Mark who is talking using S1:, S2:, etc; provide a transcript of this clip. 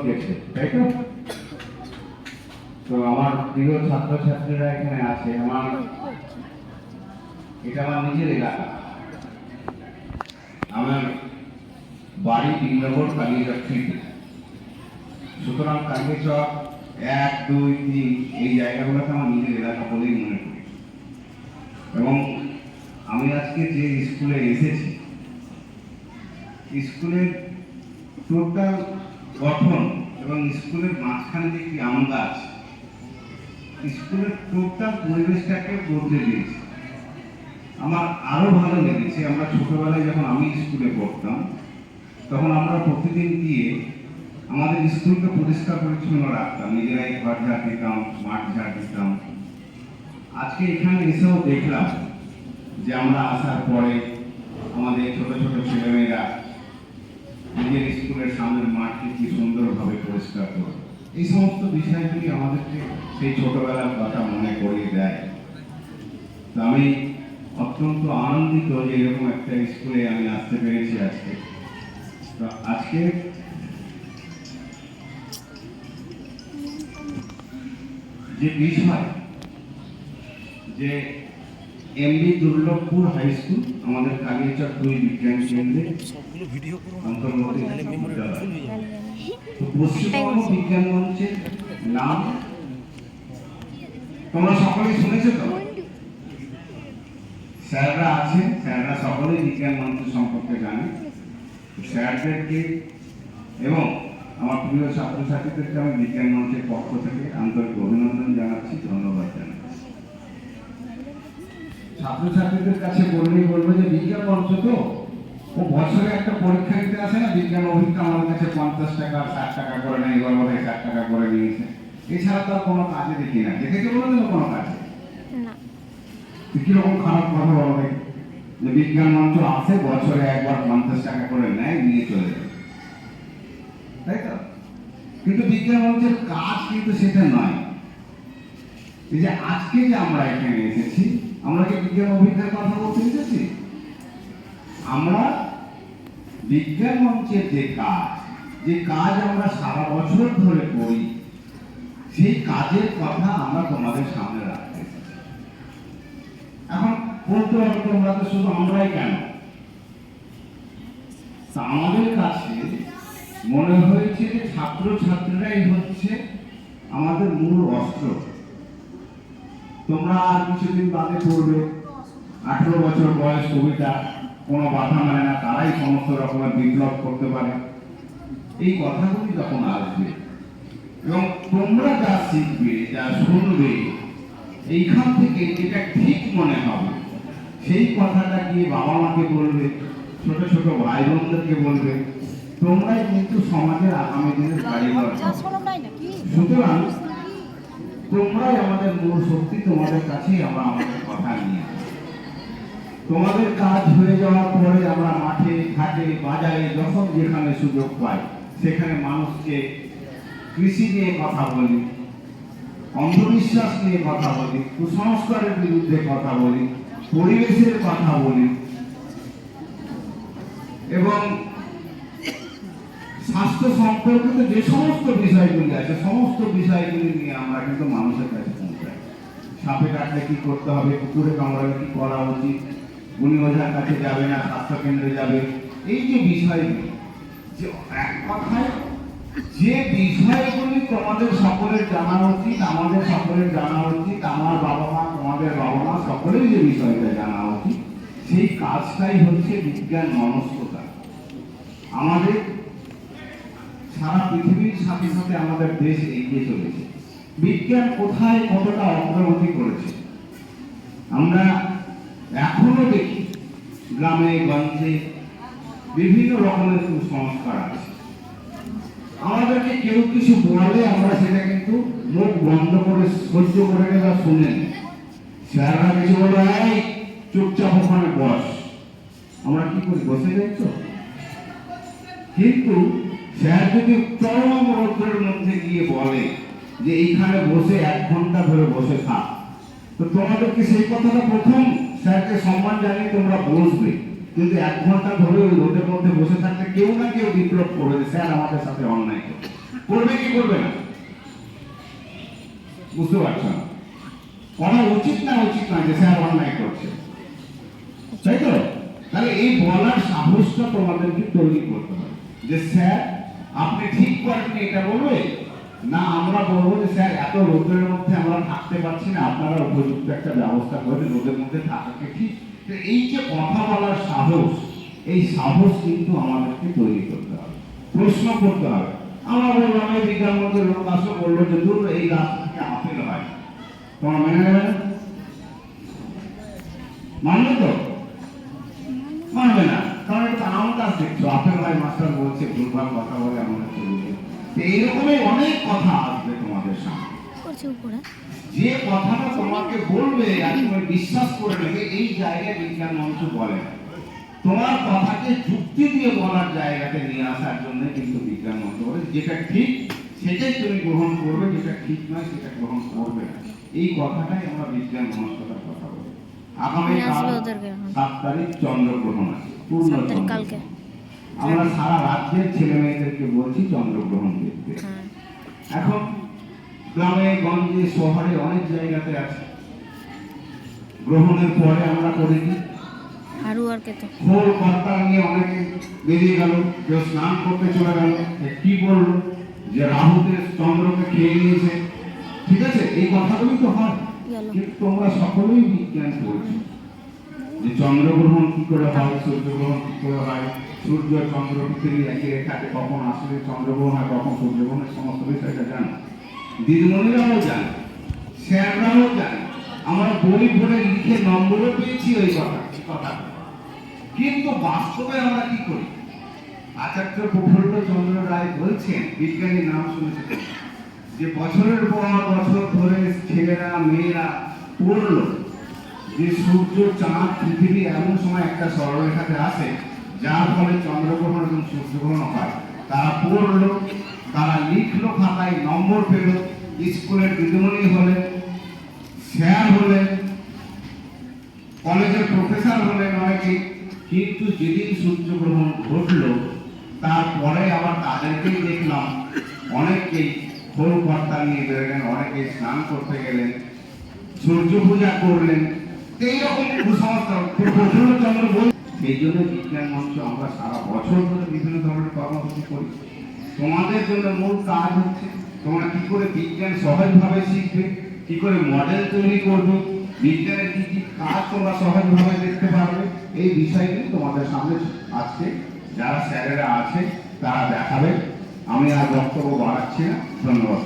S1: গেছে, তাই তো? তো আমার প্রিয় ছাত্রছাত্রীরা এখানে আছে। এটা আমার নিজের এলাকা। আমার বাড়ি 3 নম্বর কালিয়াচক স্ট্রিটে। সুতরাং কালিয়াচক 1, 2, 3 এই জায়গাগুলোকে আমার নিজের এলাকা বলেই মনে করি। এবং আমি আজকে যে স্কুলে এসেছি, স্কুলের টোটাল গঠন এবং স্কুলের মাঝখানে যে একটি আম গাছ, স্কুলের টোটাল পরিবেশটাকে বদলে দিয়েছে। আমার আরো ভালো লেগেছে, আমরা ছোটবেলায় যখন আমি স্কুলে পড়তাম তখন আমরা প্রতিদিন গিয়ে আমাদের স্কুলকে পরিষ্কার পরিচ্ছন্ন রাখতাম, নিজেরাই ঘর ঝাড় দিতাম, মাঠ ঝাড় দিতাম। আজকে এখানে এসেও দেখলাম যে আমরা আসার পরে আমাদের ছোট ছোট ছেলেমেয়েরা নিজের স্কুলের সামনের মাঠকে কি সুন্দরভাবে পরিষ্কার করে। এই সমস্ত বিষয়গুলি আমাদেরকে সেই ছোটবেলার কথা মনে করিয়ে দেয়। তো আমি অত্যন্ত আনন্দিত যে এরকম একটা স্কুলে আমি আসতে পেরেছি আজকে। তো আজকে যে বিষয়, যে এমবি দুর্লভপুর হাই স্কুল আমাদের কালিয়াচক 2 বিজ্ঞান কেন্দ্রে অন্তর্গত পশ্চিমবঙ্গ বিজ্ঞান মঞ্চের নাম তোমরা সকলেই শুনেছো তো? স্যাররা আছেন, স্যাররা সকলেই বিজ্ঞান মঞ্চ সম্পর্কে জানেন। স্যারদেরকে এবং আমার প্রিয় ছাত্রছাত্রীদেরকে আমি বিজ্ঞান মঞ্চের পক্ষ থেকে আন্তরিক অভিনন্দন জানাচ্ছি, ধন্যবাদ জানাচ্ছি। ছাত্রছাত্রীদের কাছে বললেই বলবো যে বিজ্ঞান মঞ্চ তো ও বছরে একটা পরীক্ষা দিতে আসে না, বিজ্ঞান অভিজ্ঞতা আমাদের কাছে 50 টাকা 60 টাকা করে নেয়, এবার বোধ হয় 60 টাকা করে নিয়েছে। এছাড়া তো কোনো কাজে দেখি না। দেখেছো বলে দিল কোনো কাজে? কিরকম খারাপ কথা বলবে যে বিজ্ঞান মঞ্চ আসে বছরে একবার 50 টাকা করে নেয়, নিয়ে চলে যায়, তাই তো? কিন্তু বিজ্ঞান মঞ্চের কাজ কিন্তু সেটা নয়। এই যে আজকে যে আমরা এখানে এসেছি, আমরা কি বিজ্ঞান অভিজ্ঞতার কথা বলতে এসেছি? আমরা বিজ্ঞান মঞ্চের যে কাজ আমরা সারা বছর ধরে করি, সেই কাজের কথা আমরা তোমাদের সামনে রাখতে এসেছি। এখন বলতে হবে তোমরা তো শুধু আমরাই কেন? আমাদের কাছে মনে হয়েছে যে ছাত্রছাত্রীরাই হচ্ছে আমাদের মূল অস্ত্র। তোমরা আর কিছুদিন বাদে পড়বে, 18 বছর বয়স, কবিতা কোনো বাধা মানে না, তারাই সমস্ত রকমের বিপ্লব করতে পারে। এই কথাগুলি যখন আসবে এবং তোমরা যা শিখবে, যা শুনবে, এইখান থেকে যেটা ঠিক মনে হবে সেই কথাটা গিয়ে বাবা মাকে বলবে, ছোট ছোট ভাই বোনদেরকে বলবে। তোমরাই কিন্তু সমাজের আগামী দিনের কারিগর। সুতরাং তোমরাই আমাদের মূল শক্তি, তোমাদের কাছেই আমরা আমাদের কথা নিয়ে। তোমাদের কাজ হয়ে যাওয়ার পরে আমরা মাঠে ঘাটে বাজারে যখন যেখানে সুযোগ পাই সেখানে মানুষকে কৃষি নিয়ে কথা বলি, অন্ধবিশ্বাস নিয়ে কথা বলি, কুসংস্কারের বিরুদ্ধে কথা বলি, পরিবেশের কথা বলি এবং স্বাস্থ্য সম্পর্কিত যে সমস্ত বিষয়গুলি আছে সমস্ত বিষয়গুলি নিয়ে আমরা কিন্তু মানুষের কাছে পৌঁছাই। সাপে কাটলে কি করতে হবে, কুকুরে কামড়ালে কি করা উচিত, উনি ওঝার কাছে যাবে না স্বাস্থ্য কেন্দ্রে যাবে, এই যে বিষয়গুলি, যে এক কথায় যে বিষয়গুলি তোমাদের সকলের জানা উচিত, আমাদের সকলের জানা উচিত, আমার বাবা মা তোমাদের বাবা মা সকলের যে বিষয়টা জানা উচিত, সেই কাজটাই হচ্ছে বিজ্ঞান মনস্কতা। আমাদের সারা পৃথিবীর সাথে সাথে আমাদের দেশ এগিয়ে চলেছে। বিজ্ঞান কোথায় কতটা অগ্রগতি করেছে আমরা এখনো দেখি। গ্রামে গঞ্জে বিভিন্ন রকমের কুসংস্কার আছে। আমাদেরকে কেউ কিছু বলে আমরা সেটা কিন্তু মুখ বন্ধ করে সহ্য করে নেওয়া শুনে নিই। স্যাররা কিছু বলে, এই চুপচাপ ওখানে বস, আমরা কি করি, বসে যাই তো। কিন্তু স্যার যদি চরম রৌদ্রের মধ্যে গিয়ে বলে যে এইখানে বসে 1 ঘন্টা ধরে বসে থাক, তো তোমাদেরকে সেই কথাটা প্রথম স্যারকে সম্মান জানিয়ে তোমরা বসবে। কিন্তু 1 ঘন্টা ধরে ওই রোদের মধ্যে বসে থাকলে কেউ না কেউ বিপ্লব করবে, স্যার আমাদের সাথে অন্যায় করে। করবে কি করবে না? বুঝতে পারছো না? করা উচিত না যে স্যার অন্যায় করছে, তাই তো? তাহলে এই বলার সাহসটা তোমাদেরকে তৈরি করতে হবে যে স্যার আপনি ঠিক করেননি, এটা বলবে না। আমরা বলবো যে স্যার এত রোদের মধ্যে আমরা থাকতে পারছি না, আপনারা উপযুক্ত একটা ব্যবস্থা করে রোদের মধ্যে থাকাকে ঠিক। তো এই যে কথা বলার সাহস, এই সাহস কিন্তু আমাদেরকে তৈরি করতে হবে, প্রশ্ন করতে হবে। আমরা বললাম এই বিজ্ঞান মন্ত্রীর লোক আসলে বললো যে দূর এই গাছ থেকে আপেল হয়, তোমার মেনে নেবে না? মানবে তো? মানবে না, কারণ এটা আম গাছ দেখছো, আপেল ভাই মাস্টার বলছে ভুলভাল কথা বলে আমাদের চলবে। এইরকমই অনেক কথা আসবে তোমাদের সামনে, যে কথাটা তোমাকে বলবে আর তুমি বিশ্বাস করে নেবে, এই জায়গায় বিজ্ঞান মঞ্চ বলে না। তোমার কথাকে যুক্তি দিয়ে বলার জায়গাতে নিয়ে আসার জন্য কিন্তু বিজ্ঞান মঞ্চ বলে যেটা ঠিক সেটাই তুমি গ্রহণ করবে, যেটা ঠিক নয় সেটা গ্রহণ করবে না। এই কথাটাই আমরা বিজ্ঞান মনস্কতার কথা বলি। আগামী 7 তারিখ চন্দ্রগ্রহণ আছে, পূর্ণ চন্দ্র। আমরা সারা রাজ্যের ছেলে মেয়েদেরকে বলছি চন্দ্রগ্রহণ দেখতে। এখন গ্রামে গঞ্জে শহরে অনেক জায়গাতে আছে, গ্রহণের পরে আমরা করি কি খোল কর্তা নিয়ে অনেকে বেরিয়ে গেল, কেউ স্নান করতে চলে গেল, কি বললো যে রাহুতে চন্দ্রকে খেয়ে নিয়েছে, ঠিক আছে? এই কথাগুলি তো হয়, কিন্তু তোমরা সকলেই বিজ্ঞান পড়ছো যে চন্দ্রগ্রহণ কি করে হয়, সূর্যগ্রহণ কি করে হয়, সূর্য চন্দ্র পৃথিবী একই রেখাতে কখন আসলে চন্দ্রগ্রহণ হয়, কখন সূর্যগ্রহণের সমস্ত বিষয়টা জানো। দিদিমণিরাও জানে, স্যাররাও জানে, আমরা বই পড়ে লিখে নম্বরও পেয়েছি ওই কথা। কিন্তু বাস্তবে আমরা কি করি? আচার্য প্রফুল্ল চন্দ্র রায় বলছেন, বিজ্ঞানীর নাম শুনেছেন, যে বছরের পর বছর ধরে ছেলেরা মেয়েরা পড়ল যে সূর্য চাঁদ পৃথিবী এমন সময় একটা সরলরেখাতে আসে যার ফলে চন্দ্রগ্রহণ এবং সূর্যগ্রহণ হয়। তারা পড়লো, তারা লিখলো, খাতায় নম্বর পেল, স্কুলের দিদিমণি হলেন, স্যার হলেন, কলেজের প্রফেসর হলেন অনেকে। কিন্তু যেদিন সূর্যগ্রহণ ঘটলো তারপরে আবার তাদেরকেই দেখলাম অনেকেই খোল কর্তা নিয়ে বেরোলেন, অনেকে স্নান করতে গেলেন, সূর্য পূজা করলেন, এইরকম কুসংস্কার চন্দ্র বল। সেই জন্য বিজ্ঞান মঞ্চ আমরা সারা বছর ধরে বিভিন্ন ধরনের কর্মসূচি করি। তোমাদের জন্য মূল কাজ হচ্ছে তোমরা কি করে বিজ্ঞান সহজভাবে শিখবে, কি করে মডেল তৈরি করবে, বিজ্ঞানের কি কি কাজ তোমরা সহজভাবে দেখতে পারবে, এই বিষয়গুলি তোমাদের সামনে আজকে যারা স্যারেরা আছে তারা দেখাবে। আমি আর বক্তব্য বাড়াচ্ছি না, ধন্যবাদ।